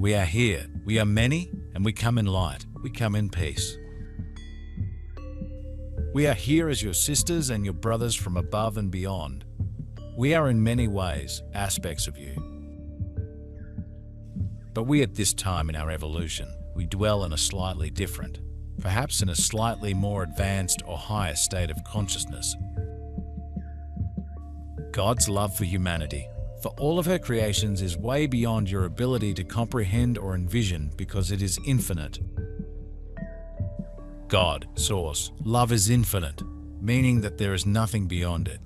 We are here, we are many, and we come in light, we come in peace. We are here as your sisters and your brothers from above and beyond. We are in many ways aspects of you. But we at this time in our evolution, we dwell in a slightly different, perhaps in a slightly more advanced or higher state of consciousness. God's love for humanity, for all of her creations, is way beyond your ability to comprehend or envision because it is infinite. God, Source, love is infinite, meaning that there is nothing beyond it.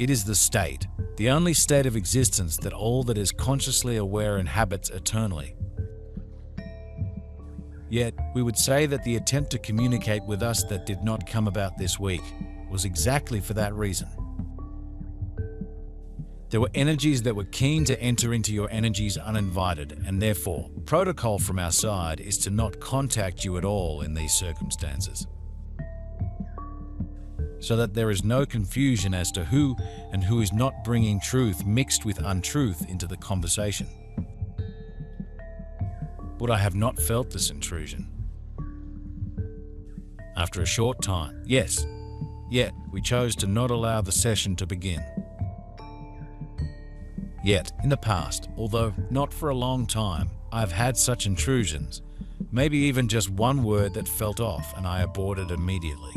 It is the state, the only state of existence that all that is consciously aware inhabits eternally. Yet, we would say that the attempt to communicate with us that did not come about this week was exactly for that reason. There were energies that were keen to enter into your energies uninvited, and therefore, protocol from our side is to not contact you at all in these circumstances, so that there is no confusion as to who and who is not bringing truth mixed with untruth into the conversation. Would I have not felt this intrusion? After a short time, yes. Yet, we chose to not allow the session to begin. Yet, in the past, although not for a long time, I've had such intrusions, maybe even just one word that felt off and I aborted immediately.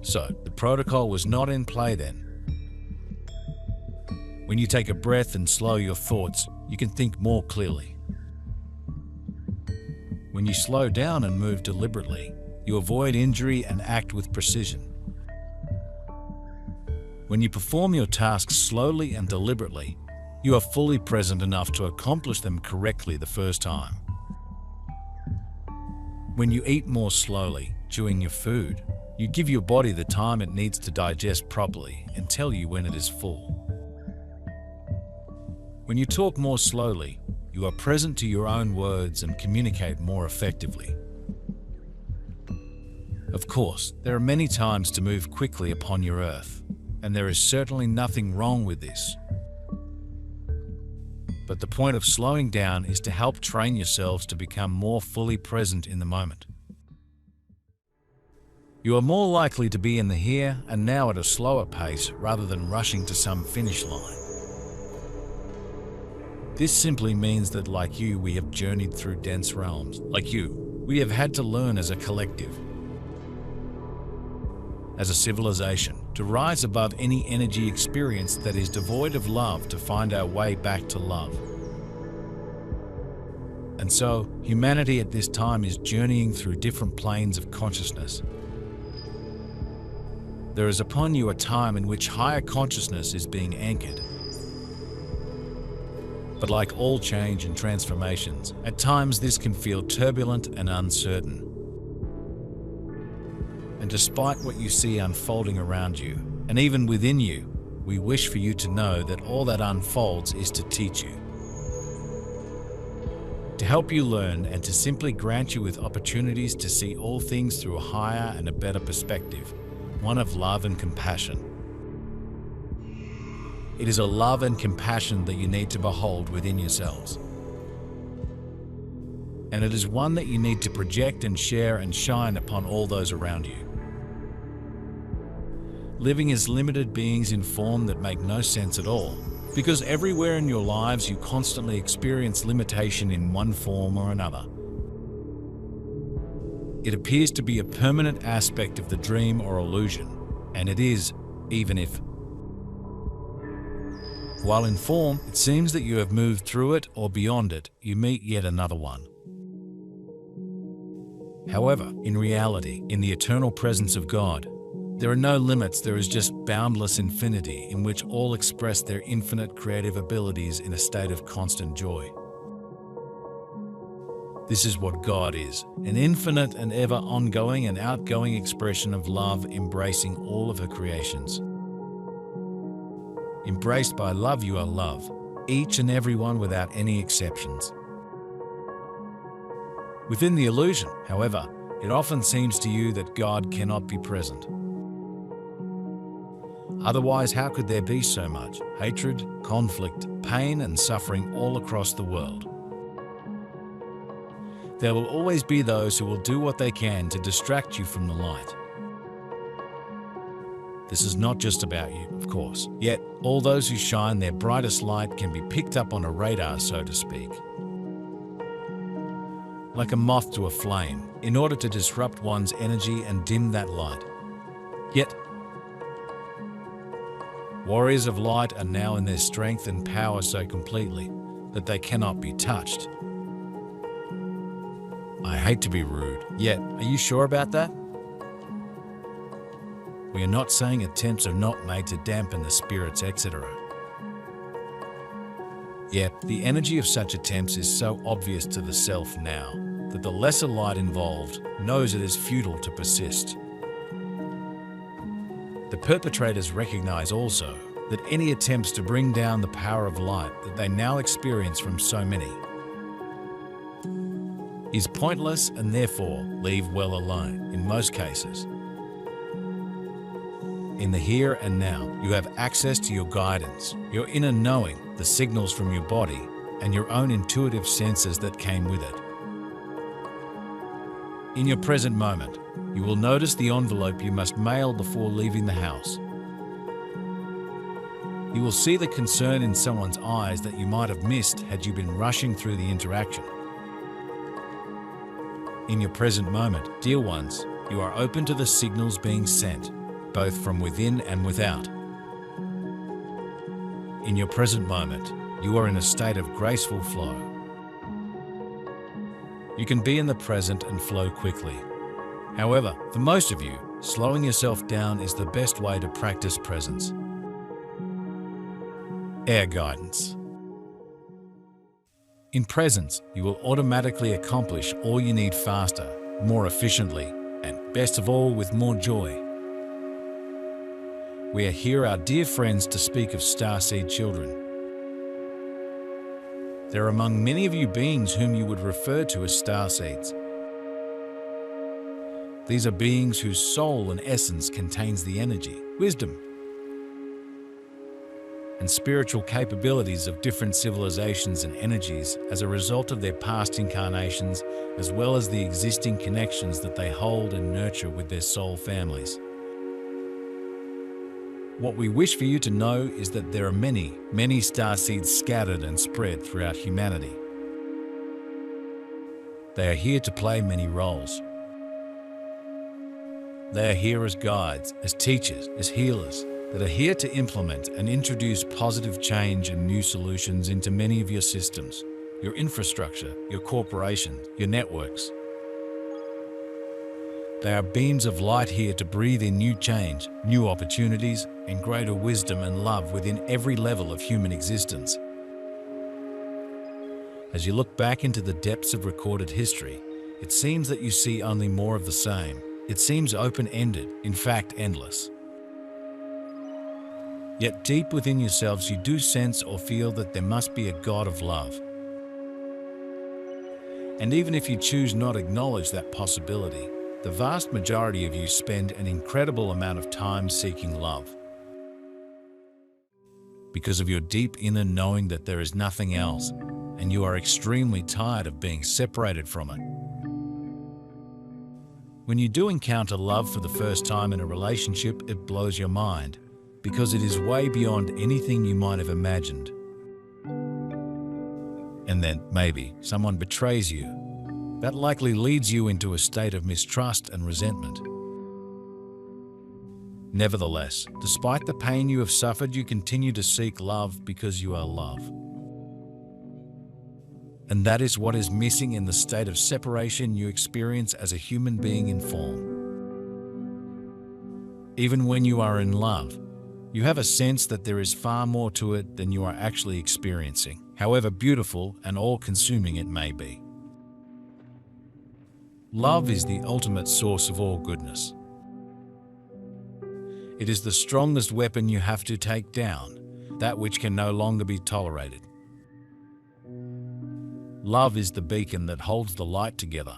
So, the protocol was not in play then. When you take a breath and slow your thoughts, you can think more clearly. When you slow down and move deliberately, you avoid injury and act with precision. When you perform your tasks slowly and deliberately, you are fully present enough to accomplish them correctly the first time. When you eat more slowly, chewing your food, you give your body the time it needs to digest properly and tell you when it is full. When you talk more slowly, you are present to your own words and communicate more effectively. Of course, there are many times to move quickly upon your earth, and there is certainly nothing wrong with this. But the point of slowing down is to help train yourselves to become more fully present in the moment. You are more likely to be in the here and now at a slower pace rather than rushing to some finish line. This simply means that, like you, we have journeyed through dense realms. Like you, we have had to learn as a collective, as a civilization, to rise above any energy experience that is devoid of love to find our way back to love. And so, humanity at this time is journeying through different planes of consciousness. There is upon you a time in which higher consciousness is being anchored. But like all change and transformations, at times this can feel turbulent and uncertain. And despite what you see unfolding around you, and even within you, we wish for you to know that all that unfolds is to teach you, to help you learn, and to simply grant you with opportunities to see all things through a higher and a better perspective, one of love and compassion. It is a love and compassion that you need to behold within yourselves. And it is one that you need to project and share and shine upon all those around you. Living as limited beings in form that make no sense at all, because everywhere in your lives you constantly experience limitation in one form or another. It appears to be a permanent aspect of the dream or illusion, and it is, even if, while in form, it seems that you have moved through it or beyond it, you meet yet another one. However, in reality, in the eternal presence of God, there are no limits, there is just boundless infinity in which all express their infinite creative abilities in a state of constant joy. This is what God is, an infinite and ever ongoing and outgoing expression of love embracing all of her creations. Embraced by love, you are love, each and every one without any exceptions. Within the illusion, however, it often seems to you that God cannot be present. Otherwise, how could there be so much hatred, conflict, pain, and suffering all across the world? There will always be those who will do what they can to distract you from the light. This is not just about you, of course. Yet, all those who shine their brightest light can be picked up on a radar, so to speak. Like a moth to a flame, in order to disrupt one's energy and dim that light. Yet, warriors of light are now in their strength and power so completely that they cannot be touched. I hate to be rude, yet, are you sure about that? We are not saying attempts are not made to dampen the spirits, etc. Yet, the energy of such attempts is so obvious to the self now that the lesser light involved knows it is futile to persist. The perpetrators recognize also that any attempts to bring down the power of light that they now experience from so many is pointless and therefore leave well alone in most cases. In the here and now, you have access to your guidance, your inner knowing, the signals from your body, and your own intuitive senses that came with it. In your present moment, you will notice the envelope you must mail before leaving the house. You will see the concern in someone's eyes that you might have missed had you been rushing through the interaction. In your present moment, dear ones, you are open to the signals being sent, both from within and without. In your present moment, you are in a state of graceful flow. You can be in the present and flow quickly. However, for most of you, slowing yourself down is the best way to practice presence. Air guidance. In presence, you will automatically accomplish all you need faster, more efficiently, and best of all, with more joy. We are here, our dear friends, to speak of starseed children. There are among many of you beings whom you would refer to as starseeds. These are beings whose soul and essence contains the energy, wisdom, and spiritual capabilities of different civilizations and energies as a result of their past incarnations, as well as the existing connections that they hold and nurture with their soul families. What we wish for you to know is that there are many, many starseeds scattered and spread throughout humanity. They are here to play many roles. They are here as guides, as teachers, as healers, that are here to implement and introduce positive change and new solutions into many of your systems, your infrastructure, your corporations, your networks. They are beams of light here to breathe in new change, new opportunities, and greater wisdom and love within every level of human existence. As you look back into the depths of recorded history, it seems that you see only more of the same. It seems open-ended, in fact endless. Yet deep within yourselves you do sense or feel that there must be a God of love. And even if you choose not to acknowledge that possibility, the vast majority of you spend an incredible amount of time seeking love. Because of your deep inner knowing that there is nothing else, and you are extremely tired of being separated from it. When you do encounter love for the first time in a relationship, it blows your mind, because it is way beyond anything you might have imagined. And then, maybe, someone betrays you. That likely leads you into a state of mistrust and resentment. Nevertheless, despite the pain you have suffered, you continue to seek love because you are love. And that is what is missing in the state of separation you experience as a human being in form. Even when you are in love, you have a sense that there is far more to it than you are actually experiencing, however beautiful and all-consuming it may be. Love is the ultimate source of all goodness. It is the strongest weapon you have to take down, that which can no longer be tolerated. Love is the beacon that holds the light together.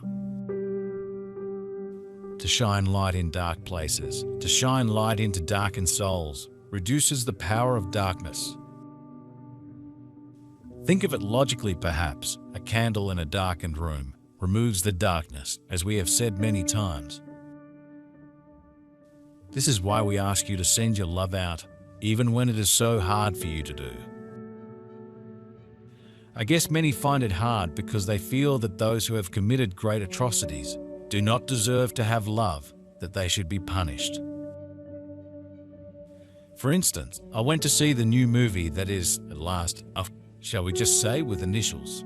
To shine light in dark places, to shine light into darkened souls, reduces the power of darkness. Think of it logically perhaps. A candle in a darkened room removes the darkness, as we have said many times. This is why we ask you to send your love out, even when it is so hard for you to do. I guess many find it hard because they feel that those who have committed great atrocities do not deserve to have love, that they should be punished. For instance, I went to see the new movie that is, at last, shall we just say, with initials.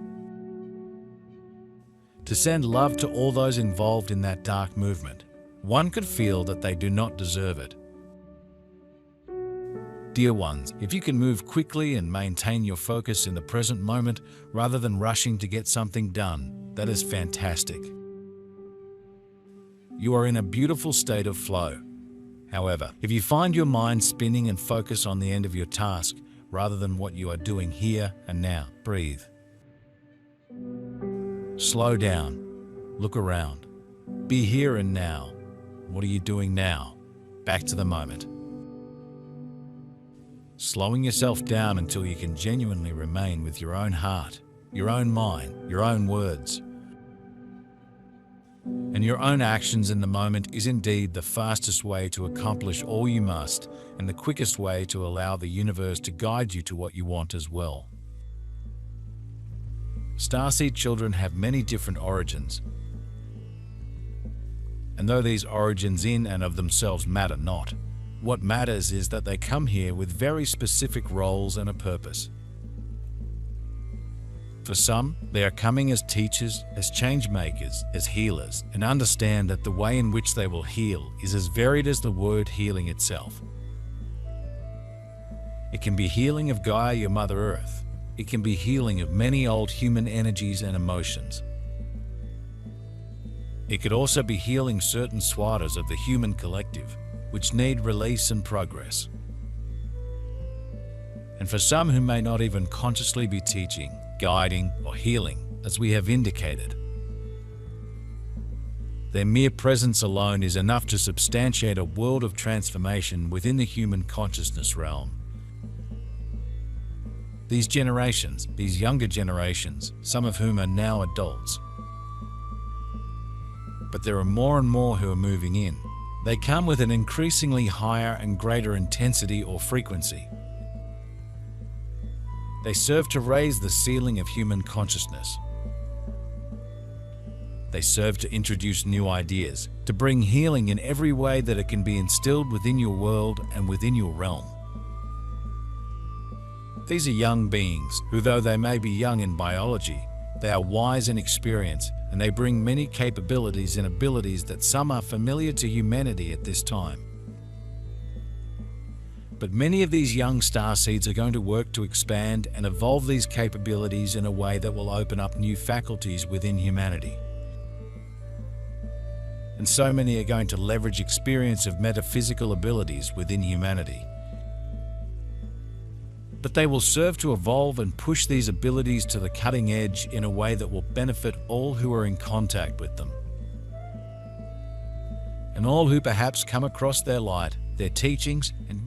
To send love to all those involved in that dark movement, one could feel that they do not deserve it. Dear ones, if you can move quickly and maintain your focus in the present moment rather than rushing to get something done, that is fantastic. You are in a beautiful state of flow. However, if you find your mind spinning and focus on the end of your task rather than what you are doing here and now, breathe. Slow down. Look around. Be here and now. What are you doing now? Back to the moment. Slowing yourself down until you can genuinely remain with your own heart, your own mind, your own words. And your own actions in the moment is indeed the fastest way to accomplish all you must, and the quickest way to allow the universe to guide you to what you want as well. Starseed children have many different origins. And though these origins in and of themselves matter not, what matters is that they come here with very specific roles and a purpose. For some, they are coming as teachers, as change makers, as healers, and understand that the way in which they will heal is as varied as the word healing itself. It can be healing of Gaia, your Mother Earth. It can be healing of many old human energies and emotions. It could also be healing certain swathas of the human collective, which need release and progress. And for some who may not even consciously be teaching, guiding, or healing, as we have indicated, their mere presence alone is enough to substantiate a world of transformation within the human consciousness realm. These generations, these younger generations, some of whom are now adults, but there are more and more who are moving in. They come with an increasingly higher and greater intensity or frequency. They serve to raise the ceiling of human consciousness. They serve to introduce new ideas, to bring healing in every way that it can be instilled within your world and within your realm. These are young beings who, though they may be young in biology, they are wise in experience, and they bring many capabilities and abilities that some are familiar to humanity at this time. But many of these young starseeds are going to work to expand and evolve these capabilities in a way that will open up new faculties within humanity. And so many are going to leverage experience of metaphysical abilities within humanity. But they will serve to evolve and push these abilities to the cutting edge in a way that will benefit all who are in contact with them. And all who perhaps come across their light, their teachings, and